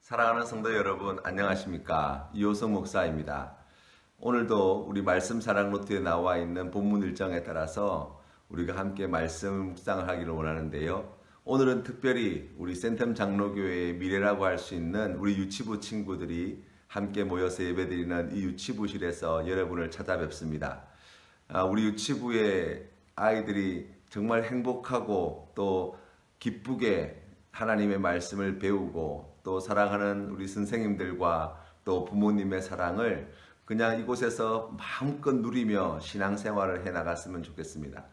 사랑하는 성도 여러분, 안녕하십니까? 이호성 목사입니다. 오늘도 우리 말씀 사랑 노트에 나와 있는 본문 일정에 따라서 우리가 함께 말씀 묵상을 하기를 원하는데요. 오늘은 특별히 우리 센텀 장로교회의 미래라고 할 수 있는 우리 유치부 친구들이 함께 모여서 예배드리는 이 유치부실에서 여러분을 찾아뵙습니다. 우리 유치부의 아이들이 정말 행복하고 또 기쁘게 하나님의 말씀을 배우고 또 사랑하는 우리 선생님들과 또 부모님의 사랑을 그냥 이곳에서 마음껏 누리며 신앙생활을 해나갔으면 좋겠습니다.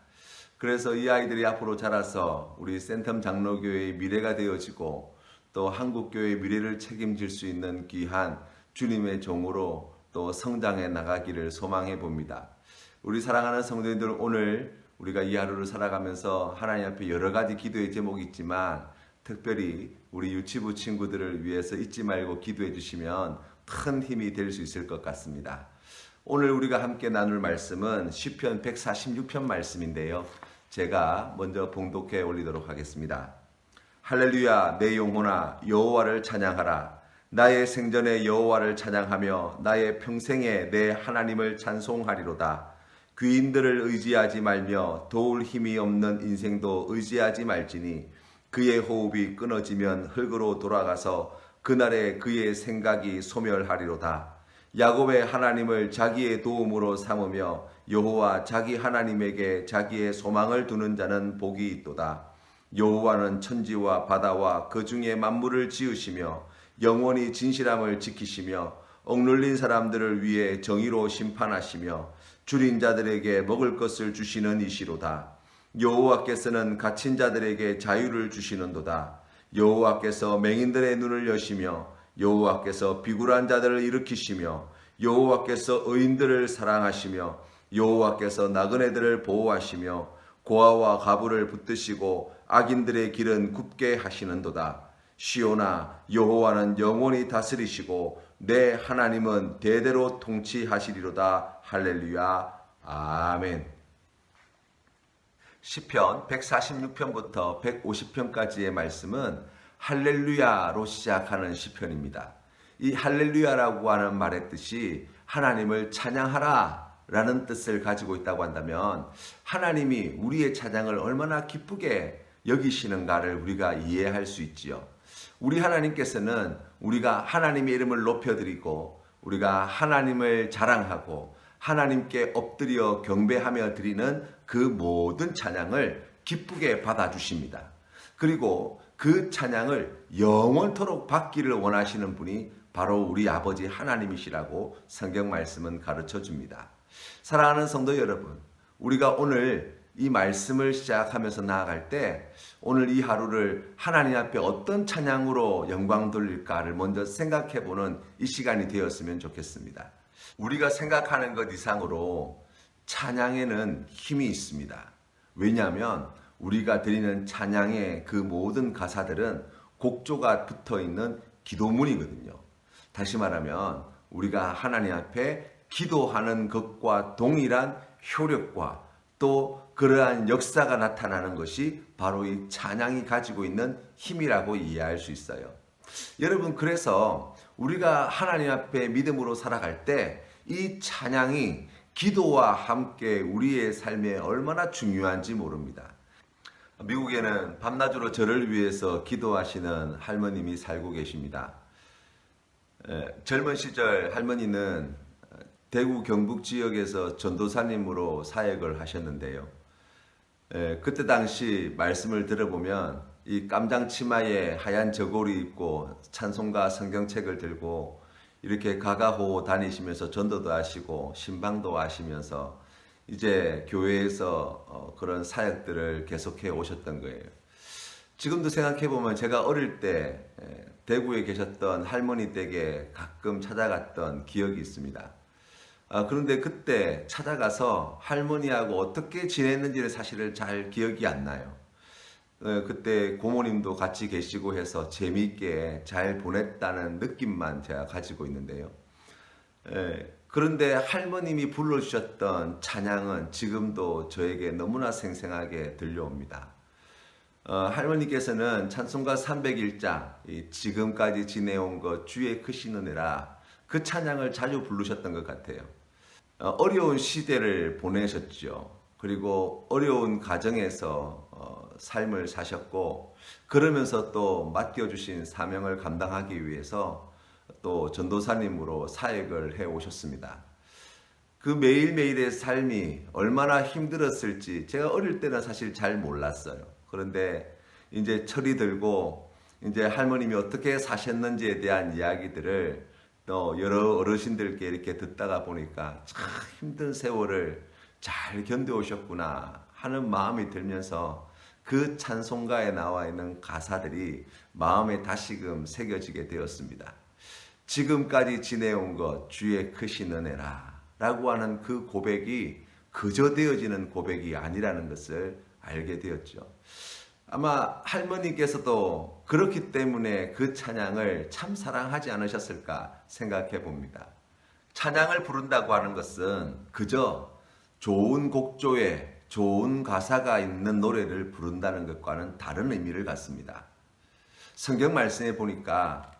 그래서 이 아이들이 앞으로 자라서 우리 센텀 장로교회의 미래가 되어지고 또 한국교회의 미래를 책임질 수 있는 귀한 주님의 종으로 또 성장해 나가기를 소망해 봅니다. 우리 사랑하는 성도님들, 오늘 우리가 이 하루를 살아가면서 하나님 앞에 여러 가지 기도의 제목이 있지만 특별히 우리 유치부 친구들을 위해서 잊지 말고 기도해 주시면 큰 힘이 될 수 있을 것 같습니다. 오늘 우리가 함께 나눌 말씀은 시편 146편 말씀인데요. 제가 먼저 봉독해 올리도록 하겠습니다. 할렐루야, 내 영혼아 여호와를 찬양하라. 나의 생전에 여호와를 찬양하며 나의 평생에 내 하나님을 찬송하리로다. 귀인들을 의지하지 말며 도울 힘이 없는 인생도 의지하지 말지니 그의 호흡이 끊어지면 흙으로 돌아가서 그날에 그의 생각이 소멸하리로다. 야곱의 하나님을 자기의 도움으로 삼으며 여호와 자기 하나님에게 자기의 소망을 두는 자는 복이 있도다. 여호와는 천지와 바다와 그 중에 만물을 지으시며 영원히 진실함을 지키시며 억눌린 사람들을 위해 정의로 심판하시며 줄인 자들에게 먹을 것을 주시는 이시로다. 여호와께서는 갇힌 자들에게 자유를 주시는도다. 여호와께서 맹인들의 눈을 여시며 여호와께서 비굴한 자들을 일으키시며 여호와께서 의인들을 사랑하시며 여호와께서 나그네들을 보호하시며 고아와 가부를 붙드시고 악인들의 길은 굽게 하시는도다. 시온아, 여호와는 영원히 다스리시고 내 하나님은 대대로 통치하시리로다. 할렐루야. 아멘. 시편 146편부터 150편까지의 말씀은 할렐루야로 시작하는 시편입니다. 이 할렐루야라고 하는 말의 뜻이 하나님을 찬양하라 라는 뜻을 가지고 있다고 한다면 하나님이 우리의 찬양을 얼마나 기쁘게 여기시는가를 우리가 이해할 수 있지요. 우리 하나님께서는 우리가 하나님의 이름을 높여드리고 우리가 하나님을 자랑하고 하나님께 엎드려 경배하며 드리는 그 모든 찬양을 기쁘게 받아주십니다. 그리고 그 찬양을 영원토록 받기를 원하시는 분이 바로 우리 아버지 하나님이시라고 성경 말씀은 가르쳐 줍니다. 사랑하는 성도 여러분, 우리가 오늘 이 말씀을 시작하면서 나아갈 때 오늘 이 하루를 하나님 앞에 어떤 찬양으로 영광 돌릴까를 먼저 생각해보는 이 시간이 되었으면 좋겠습니다. 우리가 생각하는 것 이상으로 찬양에는 힘이 있습니다. 왜냐하면 우리가 드리는 찬양의 그 모든 가사들은 곡조가 붙어있는 기도문이거든요. 다시 말하면 우리가 하나님 앞에 기도하는 것과 동일한 효력과 또 그러한 역사가 나타나는 것이 바로 이 찬양이 가지고 있는 힘이라고 이해할 수 있어요. 여러분, 그래서 우리가 하나님 앞에 믿음으로 살아갈 때 이 찬양이 기도와 함께 우리의 삶에 얼마나 중요한지 모릅니다. 미국에는 밤낮으로 저를 위해서 기도하시는 할머님이 살고 계십니다. 젊은 시절 할머니는 대구 경북 지역에서 전도사님으로 사역을 하셨는데요. 그때 당시 말씀을 들어보면 이 깜장 치마에 하얀 저고리 입고 찬송가 성경책을 들고 이렇게 가가호 다니시면서 전도도 하시고 신방도 하시면서 이제 교회에서 그런 사역들을 계속해 오셨던 거예요. 지금도 생각해 보면 제가 어릴 때 대구에 계셨던 할머니 댁에 가끔 찾아갔던 기억이 있습니다. 그런데 그때 찾아가서 할머니하고 어떻게 지냈는지를 사실을 잘 기억이 안 나요. 그때 고모님도 같이 계시고 해서 재미있게 잘 보냈다는 느낌만 제가 가지고 있는데요. 그런데 할머님이 불러주셨던 찬양은 지금도 저에게 너무나 생생하게 들려옵니다. 할머니께서는 찬송가 301장 지금까지 지내온 것 주의 크신 은혜라 그 찬양을 자주 부르셨던 것 같아요. 어려운 시대를 보내셨죠. 그리고 어려운 가정에서 삶을 사셨고 그러면서 또 맡겨주신 사명을 감당하기 위해서 또 전도사님으로 사역을 해 오셨습니다. 그 매일매일의 삶이 얼마나 힘들었을지 제가 어릴 때는 사실 잘 몰랐어요. 그런데 이제 철이 들고 이제 할머님이 어떻게 사셨는지에 대한 이야기들을 또 여러 어르신들께 이렇게 듣다가 보니까 참 힘든 세월을 잘 견뎌오셨구나 하는 마음이 들면서 그 찬송가에 나와 있는 가사들이 마음에 다시금 새겨지게 되었습니다. 지금까지 지내온 것 주의 크신 은혜라 라고 하는 그 고백이 그저 되어지는 고백이 아니라는 것을 알게 되었죠. 아마 할머니께서도 그렇기 때문에 그 찬양을 참 사랑하지 않으셨을까 생각해 봅니다. 찬양을 부른다고 하는 것은 그저 좋은 곡조에 좋은 가사가 있는 노래를 부른다는 것과는 다른 의미를 갖습니다. 성경 말씀에 보니까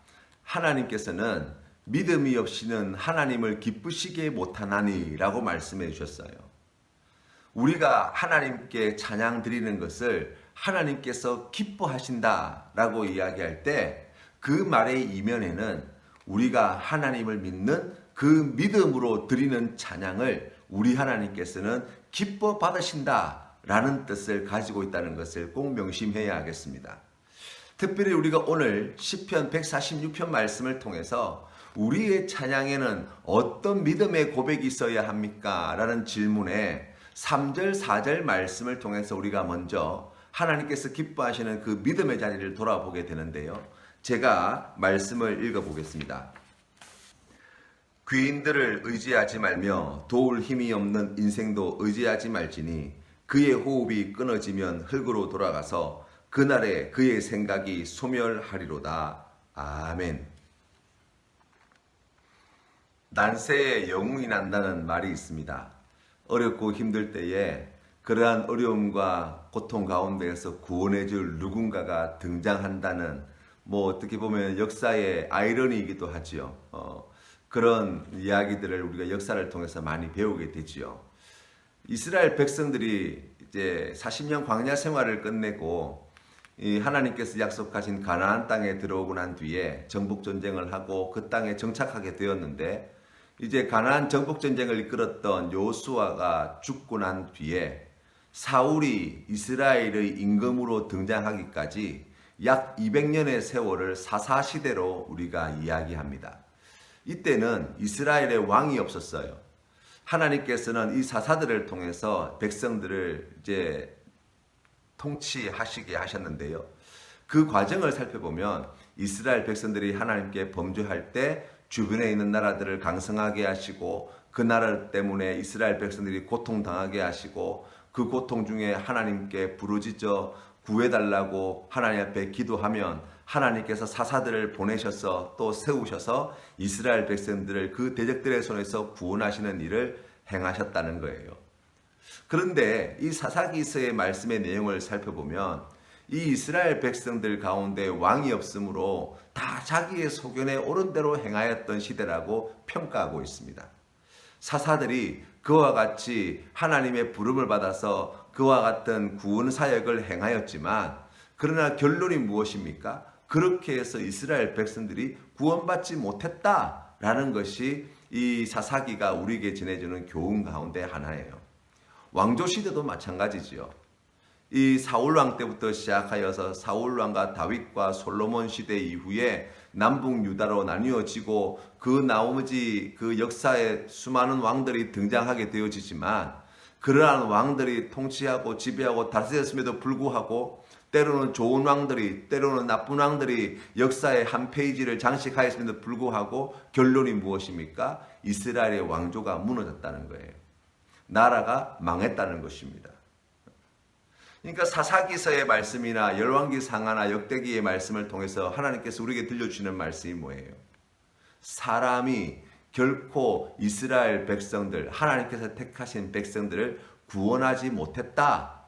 하나님께서는 믿음이 없이는 하나님을 기쁘시게 못하나니 라고 말씀해 주셨어요. 우리가 하나님께 찬양 드리는 것을 하나님께서 기뻐하신다 라고 이야기할 때 그 말의 이면에는 우리가 하나님을 믿는 그 믿음으로 드리는 찬양을 우리 하나님께서는 기뻐 받으신다 라는 뜻을 가지고 있다는 것을 꼭 명심해야 하겠습니다. 특별히 우리가 오늘 시편 146편 말씀을 통해서 우리의 찬양에는 어떤 믿음의 고백이 있어야 합니까? 라는 질문에 3절, 4절 말씀을 통해서 우리가 먼저 하나님께서 기뻐하시는 그 믿음의 자리를 돌아보게 되는데요. 제가 말씀을 읽어보겠습니다. 귀인들을 의지하지 말며 도울 힘이 없는 인생도 의지하지 말지니 그의 호흡이 끊어지면 흙으로 돌아가서 그날에 그의 생각이 소멸하리로다. 아멘. 난세에 영웅이 난다는 말이 있습니다. 어렵고 힘들 때에 그러한 어려움과 고통 가운데에서 구원해줄 누군가가 등장한다는 어떻게 보면 역사의 아이러니이기도 하지요. 그런 이야기들을 우리가 역사를 통해서 많이 배우게 되지요. 이스라엘 백성들이 이제 40년 광야 생활을 끝내고 이 하나님께서 약속하신 가나안 땅에 들어오고 난 뒤에 정복 전쟁을 하고 그 땅에 정착하게 되었는데 이제 가나안 정복 전쟁을 이끌었던 여호수아가 죽고 난 뒤에 사울이 이스라엘의 임금으로 등장하기까지 약 200년의 세월을 사사시대로 우리가 이야기합니다. 이때는 이스라엘의 왕이 없었어요. 하나님께서는 이 사사들을 통해서 백성들을 이제 통치하시게 하셨는데요. 그 과정을 살펴보면 이스라엘 백성들이 하나님께 범죄할 때 주변에 있는 나라들을 강성하게 하시고 그 나라 때문에 이스라엘 백성들이 고통당하게 하시고 그 고통 중에 하나님께 부르짖어 구해달라고 하나님 앞에 기도하면 하나님께서 사사들을 보내셔서 또 세우셔서 이스라엘 백성들을 그 대적들의 손에서 구원하시는 일을 행하셨다는 거예요. 그런데 이 사사기서의 말씀의 내용을 살펴보면 이 이스라엘 백성들 가운데 왕이 없으므로 다 자기의 소견에 옳은 대로 행하였던 시대라고 평가하고 있습니다. 사사들이 그와 같이 하나님의 부름을 받아서 그와 같은 구원 사역을 행하였지만 그러나 결론이 무엇입니까? 그렇게 해서 이스라엘 백성들이 구원받지 못했다라는 것이 이 사사기가 우리에게 전해주는 교훈 가운데 하나예요. 왕조 시대도 마찬가지지요. 이 사울왕 때부터 시작하여서 사울왕과 다윗과 솔로몬 시대 이후에 남북 유다로 나뉘어지고 그 나머지 그 역사에 수많은 왕들이 등장하게 되어지지만 그러한 왕들이 통치하고 지배하고 다스렸음에도 불구하고 때로는 좋은 왕들이 때로는 나쁜 왕들이 역사의 한 페이지를 장식하였음에도 불구하고 결론이 무엇입니까? 이스라엘의 왕조가 무너졌다는 거예요. 나라가 망했다는 것입니다. 그러니까 사사기서의 말씀이나 열왕기 상하나 역대기의 말씀을 통해서 하나님께서 우리에게 들려주시는 말씀이 뭐예요? 사람이 결코 이스라엘 백성들, 하나님께서 택하신 백성들을 구원하지 못했다.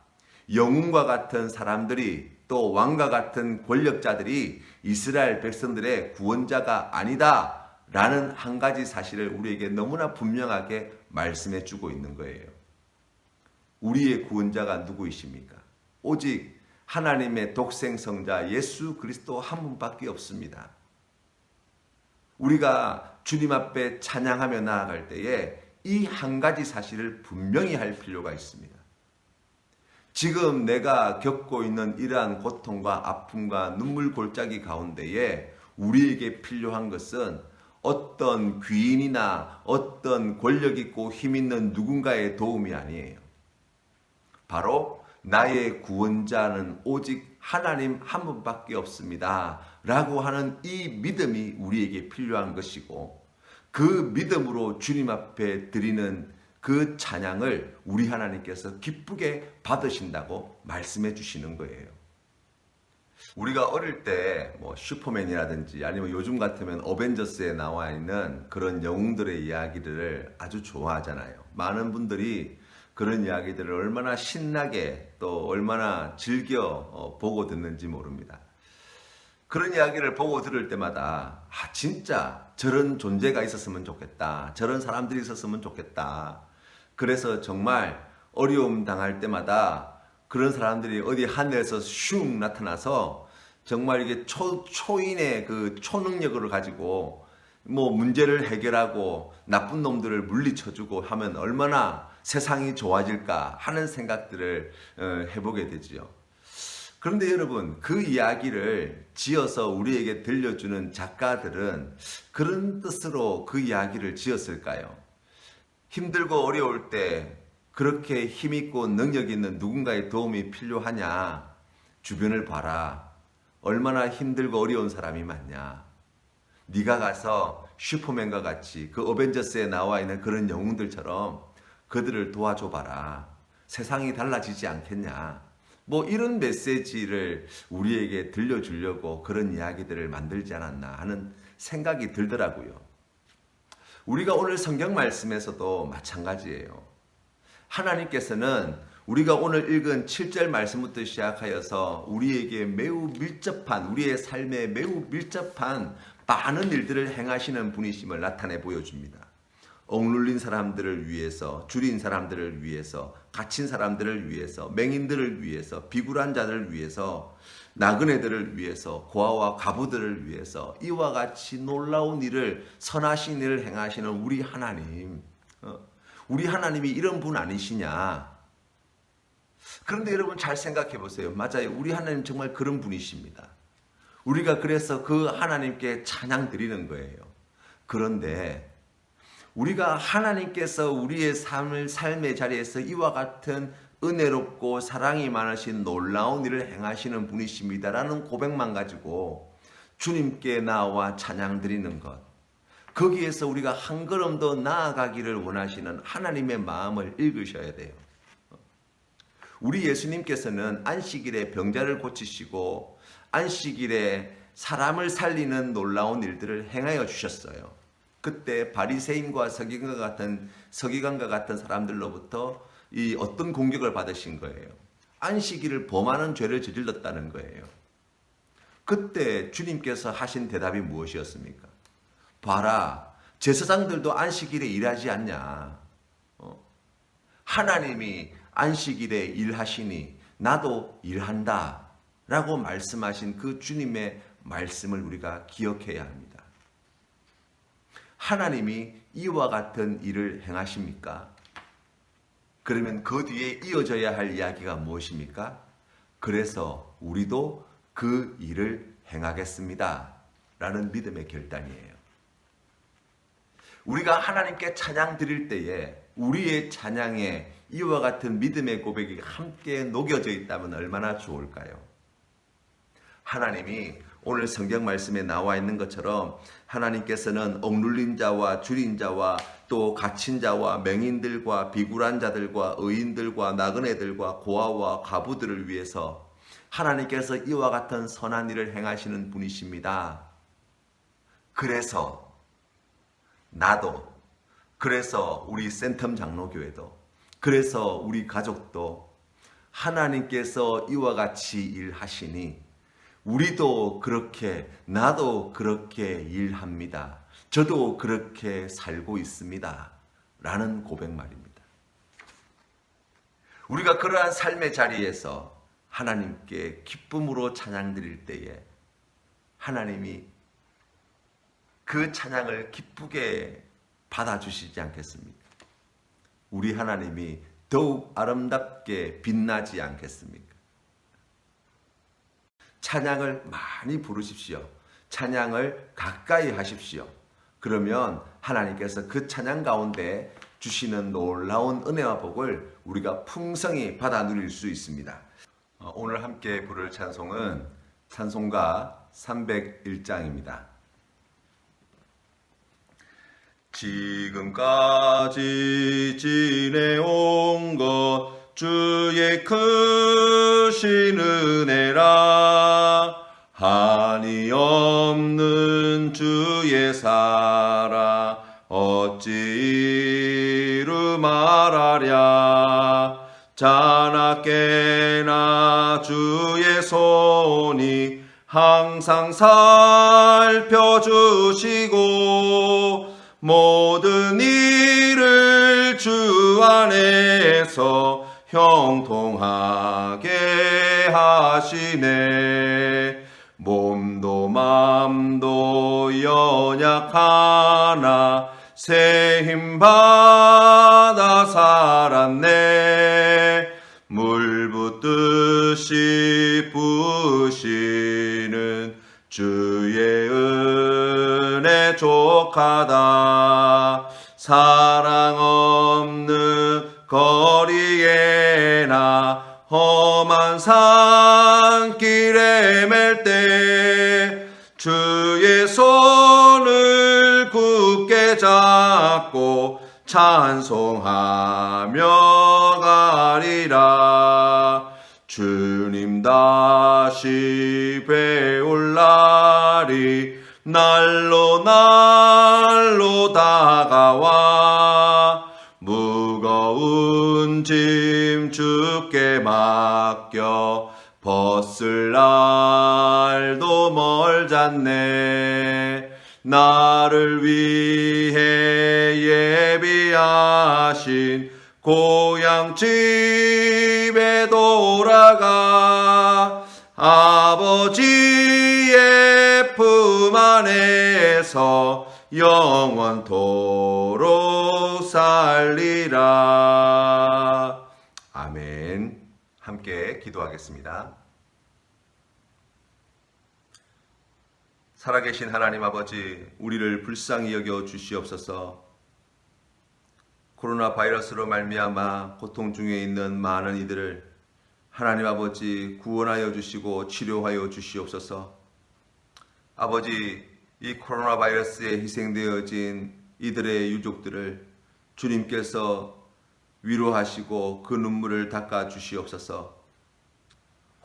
영웅과 같은 사람들이 또 왕과 같은 권력자들이 이스라엘 백성들의 구원자가 아니다 라는 한 가지 사실을 우리에게 너무나 분명하게 말씀해 주고 있는 거예요. 우리의 구원자가 누구이십니까? 오직 하나님의 독생성자 예수 그리스도 한 분밖에 없습니다. 우리가 주님 앞에 찬양하며 나아갈 때에 이 한 가지 사실을 분명히 할 필요가 있습니다. 지금 내가 겪고 있는 이러한 고통과 아픔과 눈물 골짜기 가운데에 우리에게 필요한 것은 어떤 귀인이나 어떤 권력 있고 힘 있는 누군가의 도움이 아니에요. 바로 나의 구원자는 오직 하나님 한 분밖에 없습니다 라고 하는 이 믿음이 우리에게 필요한 것이고, 그 믿음으로 주님 앞에 드리는 그 찬양을 우리 하나님께서 기쁘게 받으신다고 말씀해 주시는 거예요. 우리가 어릴 때 뭐 슈퍼맨이라든지 아니면 요즘 같으면 어벤져스에 나와 있는 그런 영웅들의 이야기들을 아주 좋아하잖아요. 많은 분들이 그런 이야기들을 얼마나 신나게 또 얼마나 즐겨 보고 듣는지 모릅니다. 그런 이야기를 보고 들을 때마다 진짜 저런 존재가 있었으면 좋겠다. 저런 사람들이 있었으면 좋겠다. 그래서 정말 어려움 당할 때마다 그런 사람들이 어디 하늘에서 슝 나타나서 정말 이게 초인의 그 초능력을 가지고 뭐 문제를 해결하고 나쁜 놈들을 물리쳐주고 하면 얼마나 세상이 좋아질까 하는 생각들을 해보게 되지요. 그런데 여러분, 그 이야기를 지어서 우리에게 들려주는 작가들은 그런 뜻으로 그 이야기를 지었을까요? 힘들고 어려울 때 그렇게 힘있고 능력 있는 누군가의 도움이 필요하냐? 주변을 봐라. 얼마나 힘들고 어려운 사람이 많냐? 네가 가서 슈퍼맨과 같이 그 어벤져스에 나와 있는 그런 영웅들처럼 그들을 도와줘 봐라. 세상이 달라지지 않겠냐? 뭐 이런 메시지를 우리에게 들려주려고 그런 이야기들을 만들지 않았나 하는 생각이 들더라고요. 우리가 오늘 성경 말씀에서도 마찬가지예요. 하나님께서는 우리가 오늘 읽은 7절 말씀부터 시작하여서 우리에게 매우 밀접한, 우리의 삶에 매우 밀접한 많은 일들을 행하시는 분이심을 나타내 보여줍니다. 억눌린 사람들을 위해서, 줄인 사람들을 위해서, 갇힌 사람들을 위해서, 맹인들을 위해서, 비굴한 자들을 위해서, 나그네들을 위해서, 고아와 과부들을 위해서 이와 같이 놀라운 일을, 선하신 일을 행하시는 우리 하나님, 우리 하나님이 이런 분 아니시냐? 그런데 여러분 잘 생각해 보세요. 맞아요. 우리 하나님 정말 그런 분이십니다. 우리가 그래서 그 하나님께 찬양 드리는 거예요. 그런데 우리가 하나님께서 우리의 삶의 자리에서 이와 같은 은혜롭고 사랑이 많으신 놀라운 일을 행하시는 분이십니다라는 고백만 가지고 주님께 나와 찬양 드리는 것, 거기에서 우리가 한 걸음 더 나아가기를 원하시는 하나님의 마음을 읽으셔야 돼요. 우리 예수님께서는 안식일에 병자를 고치시고 안식일에 사람을 살리는 놀라운 일들을 행하여 주셨어요. 그때 바리새인과 서기관과 같은 사람들로부터 이 어떤 공격을 받으신 거예요. 안식일을 범하는 죄를 저질렀다는 거예요. 그때 주님께서 하신 대답이 무엇이었습니까? 봐라, 제사장들도 안식일에 일하지 않냐? 하나님이 안식일에 일하시니 나도 일한다 라고 말씀하신 그 주님의 말씀을 우리가 기억해야 합니다. 하나님이 이와 같은 일을 행하십니까? 그러면 그 뒤에 이어져야 할 이야기가 무엇입니까? 그래서 우리도 그 일을 행하겠습니다 라는 믿음의 결단이에요. 우리가 하나님께 찬양 드릴 때에 우리의 찬양에 이와 같은 믿음의 고백이 함께 녹여져 있다면 얼마나 좋을까요? 하나님이 오늘 성경 말씀에 나와 있는 것처럼 하나님께서는 억눌린 자와 줄인 자와 또 갇힌 자와 맹인들과 비굴한 자들과 의인들과 나그네들과 고아와 과부들을 위해서 하나님께서 이와 같은 선한 일을 행하시는 분이십니다. 그래서 나도, 그래서 우리 센텀 장로교회도, 그래서 우리 가족도 하나님께서 이와 같이 일하시니 우리도 그렇게, 나도 그렇게 일합니다. 저도 그렇게 살고 있습니다. 라는 고백 말입니다. 우리가 그러한 삶의 자리에서 하나님께 기쁨으로 찬양 드릴 때에 하나님이 그 찬양을 기쁘게 받아주시지 않겠습니까? 우리 하나님이 더욱 아름답게 빛나지 않겠습니까? 찬양을 많이 부르십시오. 찬양을 가까이 하십시오. 그러면 하나님께서 그 찬양 가운데 주시는 놀라운 은혜와 복을 우리가 풍성히 받아 누릴 수 있습니다. 오늘 함께 부를 찬송은 찬송가 301장입니다. 지금까지 지내온 것 주의 크신 은혜라 한이 없는 주의 사랑 어찌 이루 말하랴 자나깨나 주의 손이 항상 살펴주시고 모든 일을 주 안에서 형통하게 하시네 몸도 맘도 연약하나 새 힘 받아 살았네 물 붓듯이 부으시는 주의 은혜 족하다 사랑 없는 거리에나 험한 산길에 맬 때 주의 손을 굳게 잡고 찬송하며 가리라 주님 다시 배울 날이 날로 다가와 무거운 짐 주께 맡겨 벗을 날도 멀잖네 나를 위해 예비하신 고향 집에 돌아가 아버지의 품 안에서 영원토록 살리라. 아멘. 함께 기도하겠습니다. 살아계신 하나님 아버지, 우리를 불쌍히 여겨 주시옵소서. 코로나 바이러스로 말미암아 고통 중에 있는 많은 이들을 하나님 아버지 구원하여 주시고 치료하여 주시옵소서. 아버지, 이 코로나 바이러스에 희생되어진 이들의 유족들을 주님께서 위로하시고 그 눈물을 닦아 주시옵소서.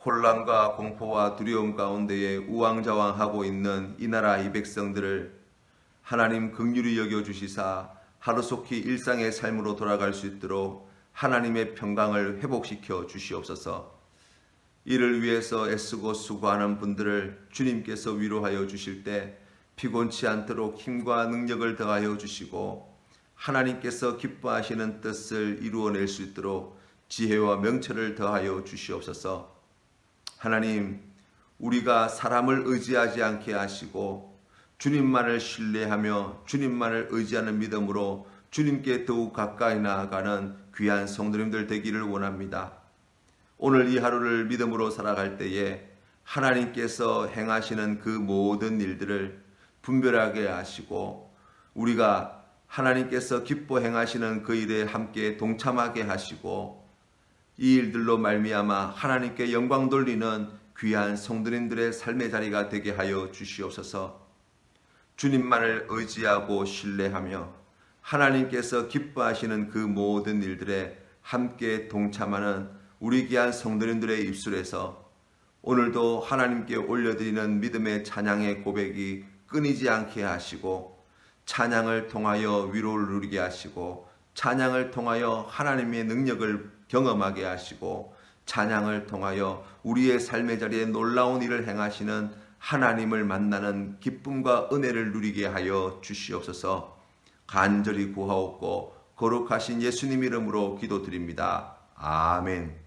혼란과 공포와 두려움 가운데에 우왕좌왕하고 있는 이 나라 이 백성들을 하나님 긍휼히 여겨 주시사 하루속히 일상의 삶으로 돌아갈 수 있도록 하나님의 평강을 회복시켜 주시옵소서. 이를 위해서 애쓰고 수고하는 분들을 주님께서 위로하여 주실 때 피곤치 않도록 힘과 능력을 더하여 주시고 하나님께서 기뻐하시는 뜻을 이루어낼 수 있도록 지혜와 명철을 더하여 주시옵소서. 하나님, 우리가 사람을 의지하지 않게 하시고 주님만을 신뢰하며 주님만을 의지하는 믿음으로 주님께 더욱 가까이 나아가는 귀한 성도님들 되기를 원합니다. 오늘 이 하루를 믿음으로 살아갈 때에 하나님께서 행하시는 그 모든 일들을 분별하게 하시고 우리가 하나님께서 기뻐 행하시는 그 일에 함께 동참하게 하시고 이 일들로 말미암아 하나님께 영광 돌리는 귀한 성도님들의 삶의 자리가 되게 하여 주시옵소서. 주님만을 의지하고 신뢰하며 하나님께서 기뻐하시는 그 모든 일들에 함께 동참하는 우리 귀한 성도님들의 입술에서 오늘도 하나님께 올려드리는 믿음의 찬양의 고백이 끊이지 않게 하시고 찬양을 통하여 위로를 누리게 하시고 찬양을 통하여 하나님의 능력을 경험하게 하시고 찬양을 통하여 우리의 삶의 자리에 놀라운 일을 행하시는 하나님을 만나는 기쁨과 은혜를 누리게 하여 주시옵소서. 간절히 구하옵고 거룩하신 예수님 이름으로 기도드립니다. 아멘.